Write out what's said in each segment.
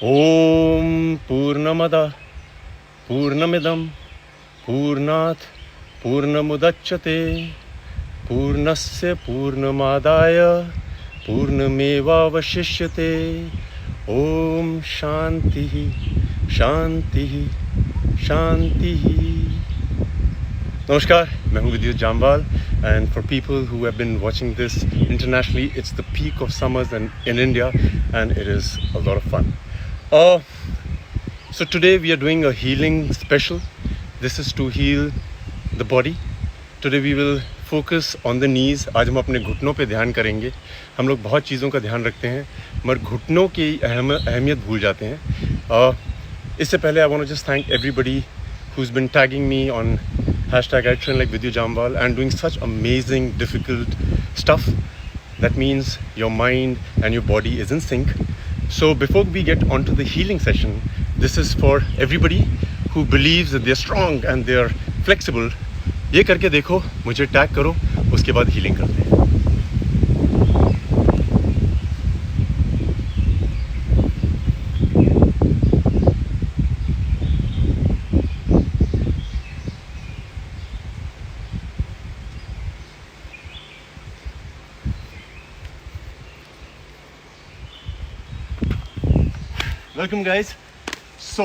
ओम पूर्णमदः पूर्णमिदं पूर्णात् पूर्णमुदच्यते पूर्णस्य पूर्णमादाय पूर्णमेवावशिष्यते। ओम शांति शांति शांति। नमस्कार, मैं हूँ विद्युत Jammwal and for people who have been watching this internationally, it's the peak of summers in India and it is a lot of fun. So today we are doing a healing special. This is to heal the body. Today we will focus on the knees. आज हम अपने घुटनों पे ध्यान करेंगे। हम लोग बहुत चीज़ों का ध्यान रखते हैं मगर घुटनों की अहमियत भूल जाते हैं। इससे पहले I want to just thank everybody who's been tagging me on #ITrainLikeVidyutJamwal and doing such amazing difficult stuff. That means your mind and your body is in sync. So before we get onto the healing session, this is for everybody who believes that they're strong and they're flexible. ये करके देखो, मुझे tag करो, उसके बाद healing करते हैं। Welcome guys. सो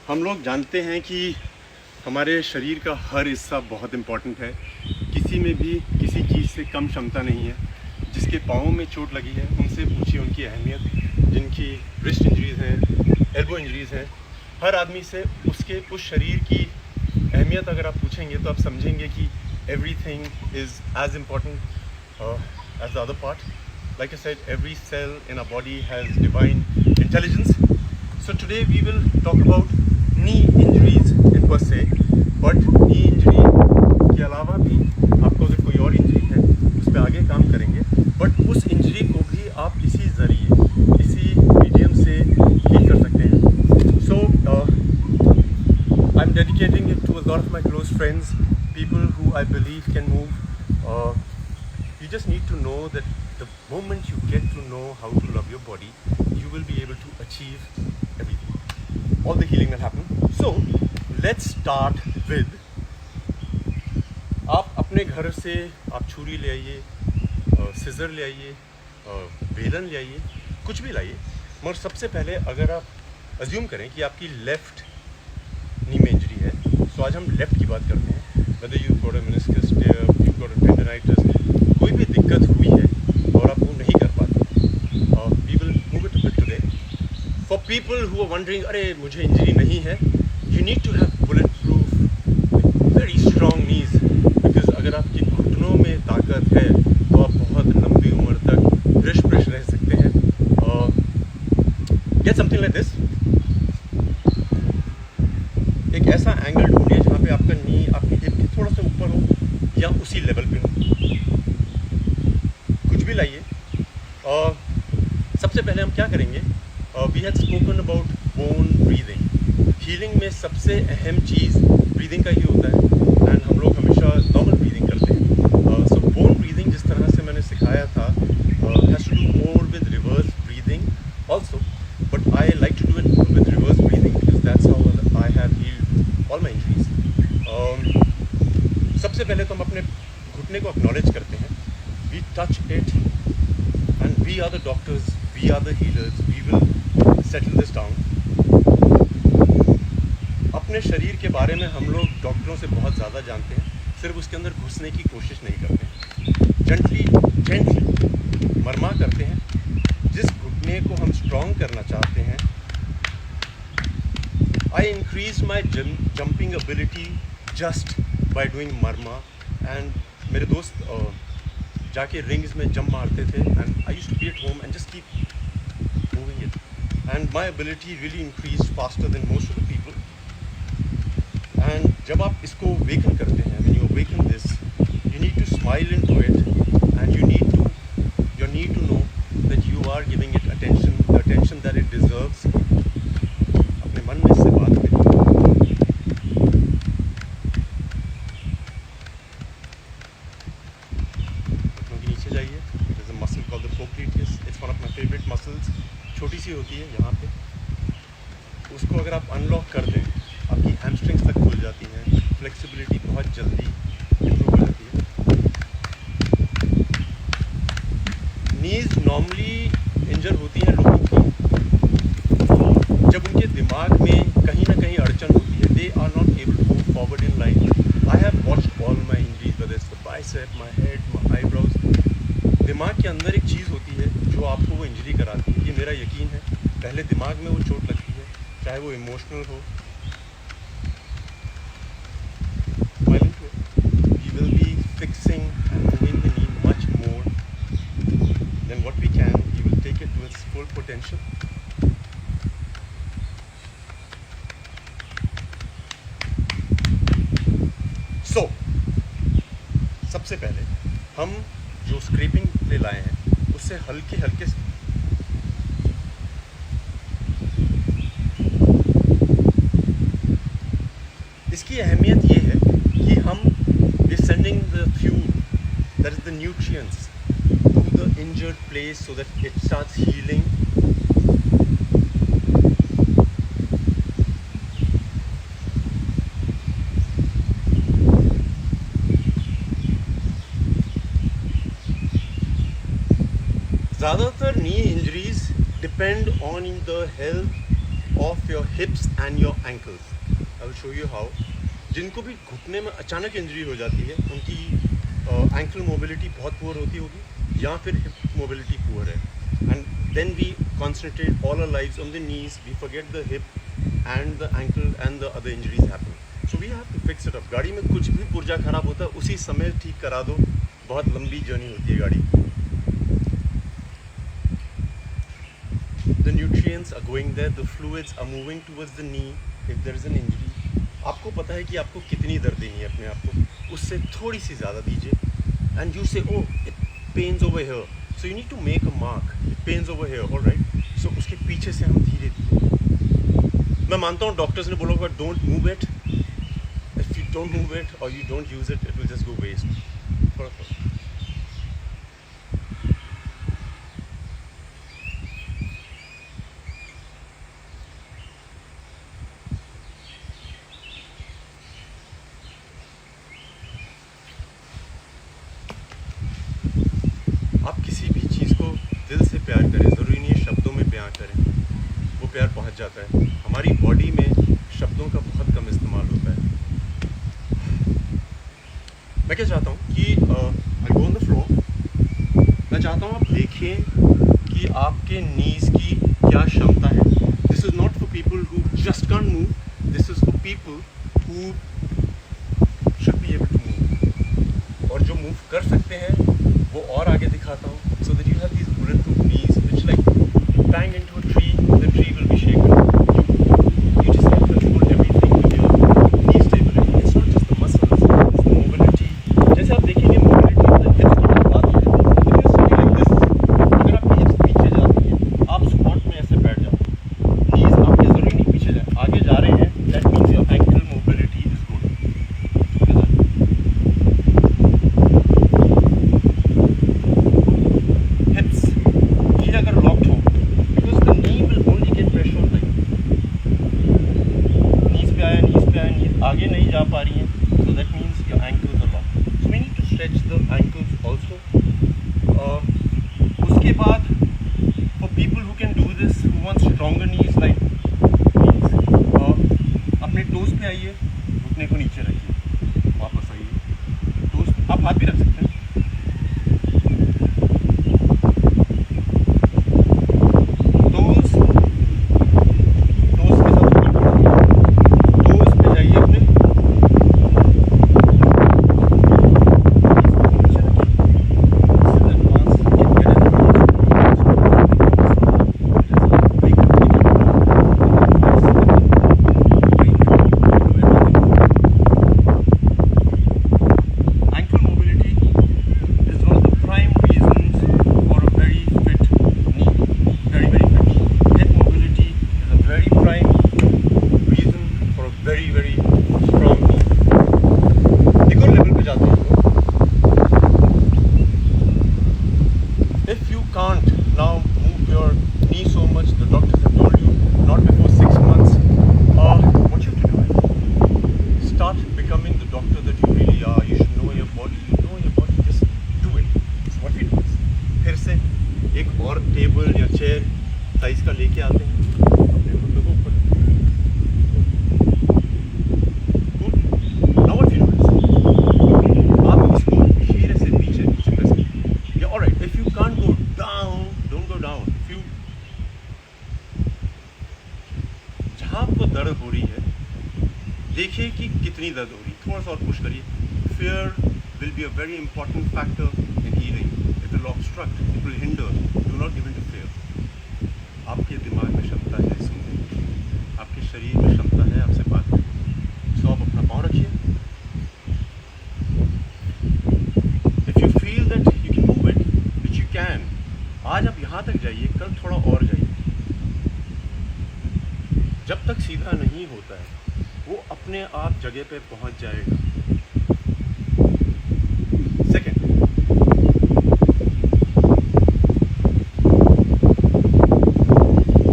हम लोग जानते हैं कि हमारे शरीर का हर हिस्सा बहुत इम्पॉर्टेंट है। किसी में भी किसी चीज़ से कम क्षमता नहीं है। जिसके पाँव में चोट लगी है उनसे पूछिए उनकी अहमियत। जिनकी रिस्ट इंजरीज़ हैं, एल्बो इंजरीज़ हैं, हर आदमी से उसके उस शरीर की अहमियत अगर आप पूछेंगे तो आप समझेंगे कि everything is as important as the other part. Like I said, every cell in our body has divine intelligence. So today we will talk about knee injuries in per se, but knee injury के अलावा भी आपको अगर कोई और injury है उस पर आगे काम करेंगे, बट उस इंजरी को भी आप इसी ज़रिए, इसी मीडियम से हील कर सकते हैं। So I'm dedicating it to a lot of my close friends, people who I believe can move. You just need to know that the moment you get to know how to love your body, you will be able to achieve everything. All the healing will happen. So, let's start with, आप अपने घर से आप छुरी ले आइए, scissor ले आइए, बेलन ले आइए, कुछ भी लाइए, मगर सबसे पहले अगर आप अज्यूम करें कि आपकी लेफ़्ट नी में इंजरी है, तो आज हम लेफ़्ट की बात करते हैं। whether you've got a meniscus tear, you've got a tendinitis, कोई भी दिक्कत हुई है और आप वो नहीं कर पाते, we will move it a bit today. For people who are wondering, अरे मुझे इंजरी नहीं है, you need to have bulletproof, very strong knees, because अगर आपकी घुटनों में ताकत है तो आप बहुत लंबी उम्र तक रिश रह सकते हैं। Get something like this. एक ऐसा एंगल ढूंढिए जहाँ पे आपका नी आपकी हिप के थोड़ा सा ऊपर हो या उसी लेवल पे हो। कुछ भी लाइए। सबसे पहले हम क्या करेंगे, we had spoken about bone breathing. Healing में सबसे अहम चीज़ ब्रीदिंग का ही होता है एंड हम लोग हमेशा नॉर्मल ब्रीदिंग करते हैं। सो बोन ब्रीदिंग जिस तरह से मैंने सिखाया था has to do more with reverse breathing also, but I like to do it with reverse breathing because that's how I have healed all my injuries. सबसे पहले तो हम अपने घुटने को एक्नॉलेज करते हैं। We touch it and we are the doctors, we are the healers, we will settle this down. अपने शरीर के बारे में हम लोग डॉक्टरों से बहुत ज़्यादा जानते हैं, सिर्फ उसके अंदर घुसने की कोशिश नहीं करते। जेंटली मरमा करते हैं। जिस घुटने को हम स्ट्रॉन्ग करना चाहते हैं, I increased my jumping ability just by doing Marma. and मेरे दोस्त जाके रिंग्स में जंप मारते थे and I used to be at home and just keep moving it and my ability really increased faster than most of the people. And जब आप इसको waken करते हैं, when you awaken this, you need to smile into it and you need to know that you are giving it attention that it deserves. अपने मन में इससे बात करिए। जाइए, there's a muscle called the popliteus. It's one of my favorite muscles. छोटी सी होती है यहाँ पे। उसको अगर आप अनलॉक कर दें, आपकी हैमस्ट्रिंग्स तक खुल जाती हैं, फ्लेक्सिबिलिटी बहुत जल्दी इम्प्रूव हो जाती है। नीज नॉर्मली इंजर होती हैं लोगों की जब उनके दिमाग में कहीं ना कहीं अड़चन होती है, they are not able to move forward in life. I have watched all my injuries, whether it's the bicep, my head, my eyebrows. दिमाग के अंदर एक चीज़ होती है जो आपको वो इंजरी कराती है। ये मेरा यकीन है, पहले दिमाग में वो चोट लगती है, चाहे वो इमोशनल हो। We will be fixing and moving the knee much more than what we can. We will take it to its full potential. So, सबसे पहले हम जो स्क्रैपिंग ले लाए हैं उससे हल्के हल्के इसकी अहमियत ये है कि हम sending the fuel, that is the nutrients, to the injured place so that it starts healing. ज़्यादातर knee injuries depend on the health of your hips and your ankles. I will show you how. जिनको भी घुटने में अचानक injury हो जाती है, उनकी एंकल मोबिलिटी बहुत पुअर होती होगी या फिर हिप मोबिलिटी पुअर है, and then we concentrate all our lives on the knees, we forget the hip and the ankle and the other injuries happen. So we have to fix it up. गाड़ी में कुछ भी पुर्जा खराब होता है उसी समय ठीक करा दो, बहुत लंबी जर्नी होती है गाड़ी। The nutrients are going there, the fluids are moving towards the knee if there is an injury. आपको पता है कि आपको कितनी दर्द देनी है अपने आप को, उससे थोड़ी सी ज़्यादा दीजिए। And you say oh it pains over here, so you need to make a mark, it pains over here, alright. So उसके पीछे से हम धीरे धीरे, मैं मानता हूँ डॉक्टर्स ने बोला होगा don't move it, if you don't move it और you don't use it, it will just go waste. आप किसी भी चीज़ को दिल से प्यार करें, ज़रूरी नहीं है शब्दों में बयां करें, वो प्यार पहुंच जाता है। हमारी बॉडी में शब्दों का बहुत कम इस्तेमाल होता है। मैं क्या चाहता हूँ कि आई गो ऑन द फ्लोर, मैं चाहता हूँ आप देखें कि आपके नीज़ की क्या क्षमता है। This is not for people who just can't move, this is for people who should be able to move. और जो मूव कर सकते हैं वो और आगे दिखाता हूँ, so that you have these bulletproof knees which like bang into a tree, the tree will be shaken. You just have to hold everything with your knee stability. It's not just the muscles, it's the mobility. जैसे आप देखेंगे mobility of the hips की बात है, if you're sitting like this, अगर आपकी hips पीछे जाती है, आप squat में ऐसे बैठ जाओ, knees आपके ज़रूरी नहीं पीछे जाए, आगे जा रहे हैं, that means your ankle mobility is एक और टेबल या चेयर साइज का लेके आते हैं, अपने घुटनों को ऊपर। Now what you do is, आप इसको धीरे से पीछे नीचे प्रेस करें। Yeah, all right. If you can't go down, don't go down. If you जहाँ आपको दर्द हो रही है, देखिए कि कितनी दर्द हो रही है, थोड़ा सा और पुश करिए। Fear will be a very important factor in healing. It will obstruct, it will hinder. Do not give in to fear. आपके दिमाग में क्षमता है सुनने की, आपके शरीर में क्षमता है आपसे बात करने। सो आप अपना पाँव रखिए। If you feel that you can move it, which you can, आज आप यहाँ तक जाइए, कल थोड़ा और जाइए। जब तक सीधा नहीं होता है, वो अपने आप जगह पे पहुँच जाएगा। सेकेंड,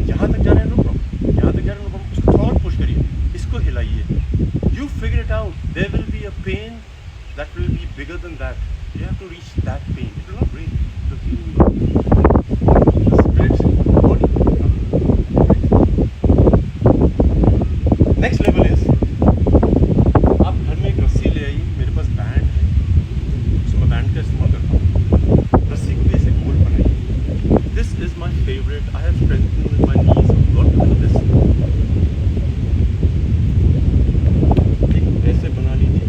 यहाँ तक जा रहे हैं नो प्रॉब्लम, यहाँ तक जा रहे हैं नो प्रॉब्लम, उसको थोड़ा और पुश करिए, इसको हिलाइए। You figure it out, there will be a pain that will be bigger than that. You have to reach that pain. It will not break. The healing will the spirit, body. Next level is, आप घर में एक रस्सी ले आइए। मेरे pass band है, so मैं बैंड का इस्तेमाल करता हूँ। रस्सी को भी ऐसे गोल बनाइए। This is my favorite. I have strengthened with my knees a lot with this. ऐसे बना लीजिए।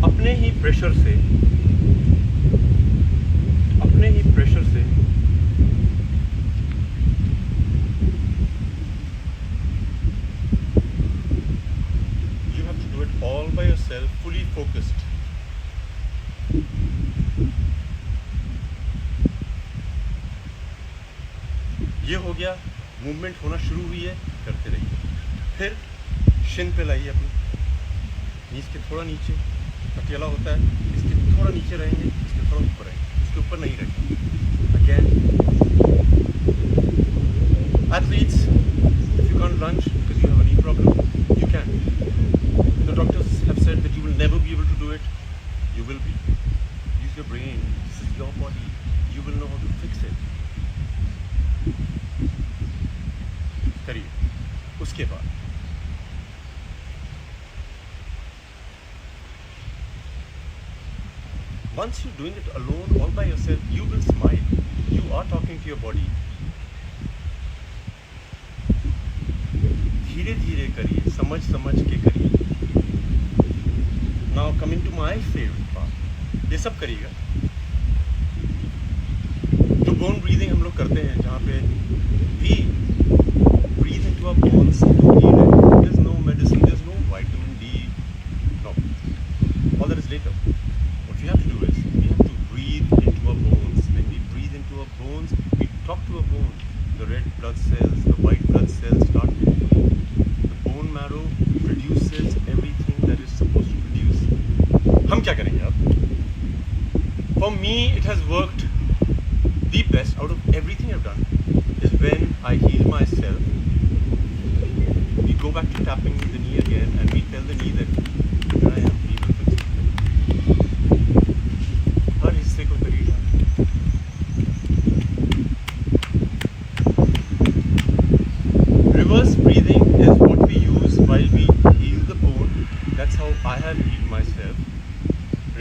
अपने ही प्रेशर से you have to do it all by yourself, fully focused. ये हो गया, मूवमेंट होना शुरू हुई है, करते रहिए। फिर शिन पे लाइए अपने, नीज के थोड़ा नीचे, पटियाला होता है, इसके थोड़ा नीचे रहेंगे, इसके थोड़ा ऊपर रहेंगे, इसके ऊपर नहीं रहेंगे। Again, athletes, if you can't lunge because you have a knee problem, you can. The doctors have said that you will never be able to do it. You will be. Use your brain. This is your body. You will know how to fix it. करिए। उसके बाद once you're doing it alone, all by yourself, you will smile. You are talking to your body. धीरे धीरे करिए, समझ के करिए। Now coming to my favorite part, ये सब करिएगा। जो bone breathing हम लोग करते हैं, जहाँ पे we breathe into our bones to heal it. There's no medicine, there's no vitamin D, no. All that is later. What we have to do is, we have to breathe into our bones. When we breathe into our bones, we talk to our bones. The red blood cells, the white blood cells start moving. The bone marrow produces everything that is supposed to produce. हम क्या करेंगे अब? For me, it has worked the best out of everything I've done is when I heal myself. We go back to tapping the knee again and we tell the knee that here I am, we will fix it. हर हिस्से को करिएगा। Reverse breathing is what we use while we heal the bone. That's how I have healed myself.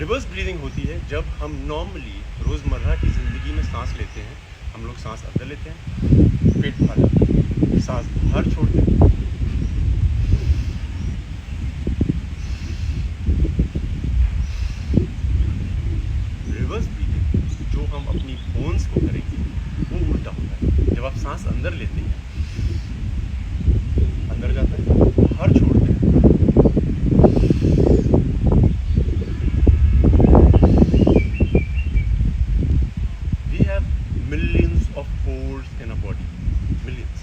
Reverse breathing होती है जब हम normally रोज़मर्रा की ज़िंदगी में सांस लेते हैं। हम लोग सांस अंदर लेते हैं, पेट भर जाता है, सांस बाहर छोड़ते हैं। रिवर्स ब्रीथिंग जो हम अपनी बोन्स को करेंगे वो उल्टा होता है। जब आप सांस अंदर लेते हैं, अंदर जाता है, बाहर छोड़ते हैं। We have millions of pores in our body, millions.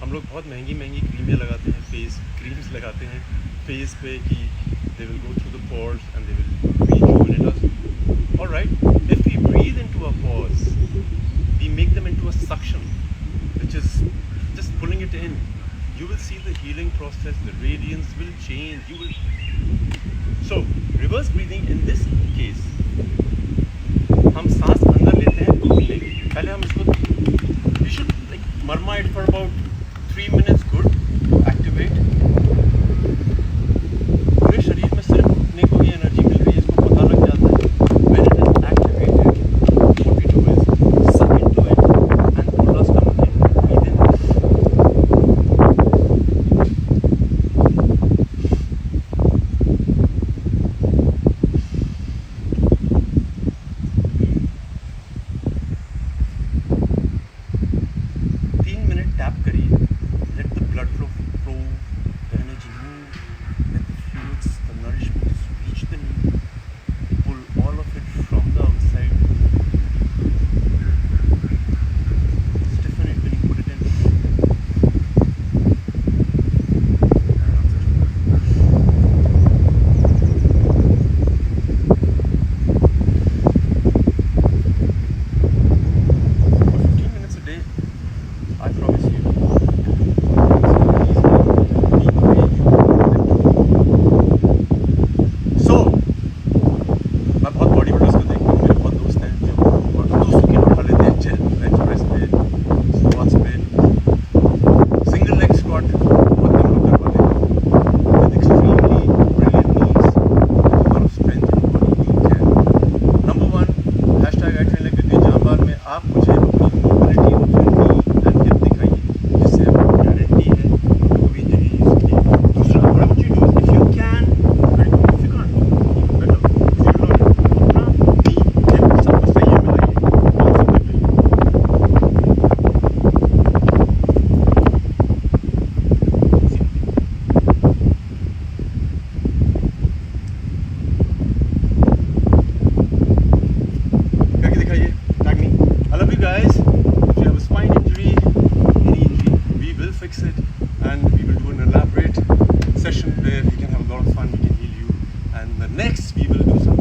हम लोग बहुत महंगी क्रीमें लगाते हैं, फेस क्रीम्स लगाते हैं फेस पे कि they will go through the pores and they will rejuvenate us. All right, if we breathe into our pores, we make them into a suction, which is just pulling it in. You will see the healing process, the radiance will change. You will. So reverse breathing in this case, हम सांस अंदर लेते next we will do some